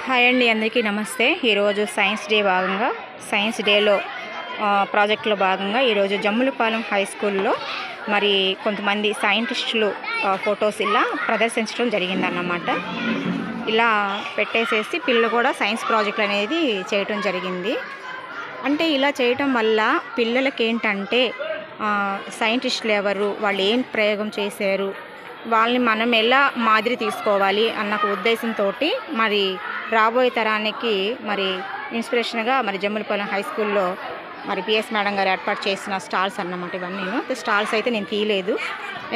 Hi అండి, అందరికీ నమస్తే. ఈరోజు సైన్స్ డే భాగంగా సైన్స్ డేలో ప్రాజెక్టులో భాగంగా ఈరోజు జమ్ములపాలెం హై స్కూల్లో మరి కొంతమంది సైంటిస్టులు ఫొటోస్ ఇలా ప్రదర్శించడం జరిగిందన్నమాట. ఇలా పెట్టేసేసి పిల్లలు కూడా సైన్స్ ప్రాజెక్టులు అనేది చేయటం జరిగింది. అంటే ఇలా చేయటం వల్ల పిల్లలకి ఏంటంటే సైంటిస్టులు ఎవరు, వాళ్ళు ఏం ప్రయోగం చేశారు, వాళ్ళని మనం ఎలా మాదిరి తీసుకోవాలి అన్న ఉద్దేశంతో మరి రాబోయే తరానికి మరి ఇన్స్పిరేషన్గా మరి జమ్ములపాలెం హై స్కూల్లో మరి పిఎస్ మేడం గారు ఏర్పాటు చేసిన స్టాల్స్ అన్నమాట. ఇవన్నీ స్టాల్స్ అయితే నేను తీయలేదు,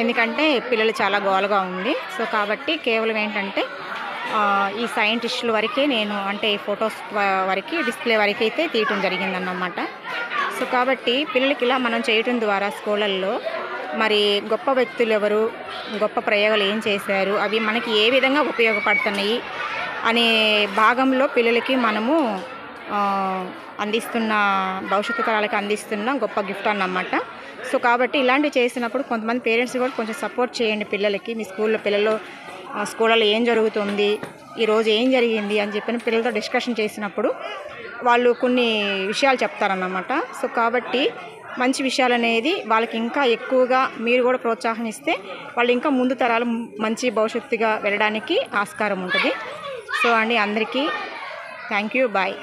ఎందుకంటే పిల్లలు చాలా గోలగా ఉంది. సో కాబట్టి కేవలం ఏంటంటే ఈ సైంటిస్టుల వరకే నేను అంటే ఈ ఫొటోస్ వరకు డిస్ప్లే వరకు అయితే తీయటం జరిగిందన్నమాట. సో కాబట్టి పిల్లలకి ఇలా మనం చేయటం ద్వారా స్కూళ్ళల్లో మరి గొప్ప వ్యక్తులు ఎవరు, గొప్ప ప్రయోగాలు ఏం చేశారు, అవి మనకి ఏ విధంగా ఉపయోగపడుతున్నాయి అనే భాగంలో పిల్లలకి మనము అందిస్తున్న భవిష్యత్తు తరాలకి అందిస్తున్న గొప్ప గిఫ్ట్ అన్నమాట. సో కాబట్టి ఇలాంటివి చేసినప్పుడు కొంతమంది పేరెంట్స్ కూడా కొంచెం సపోర్ట్ చేయండి పిల్లలకి. మీ స్కూల్లో స్కూళ్ళలో ఏం జరుగుతుంది, ఈరోజు ఏం జరిగింది అని చెప్పిన పిల్లలతో డిస్కషన్ చేసినప్పుడు వాళ్ళు కొన్ని విషయాలు చెప్తారన్నమాట. సో కాబట్టి మంచి విషయాలు అనేది వాళ్ళకి ఇంకా ఎక్కువగా మీరు కూడా ప్రోత్సాహం ఇస్తే వాళ్ళు ఇంకా ముందు తరాలు మంచి భవిష్యత్తుగా వెళ్ళడానికి ఆస్కారం ఉంటుంది. సో అండి, అందరికీ థ్యాంక్ యూ, బాయ్.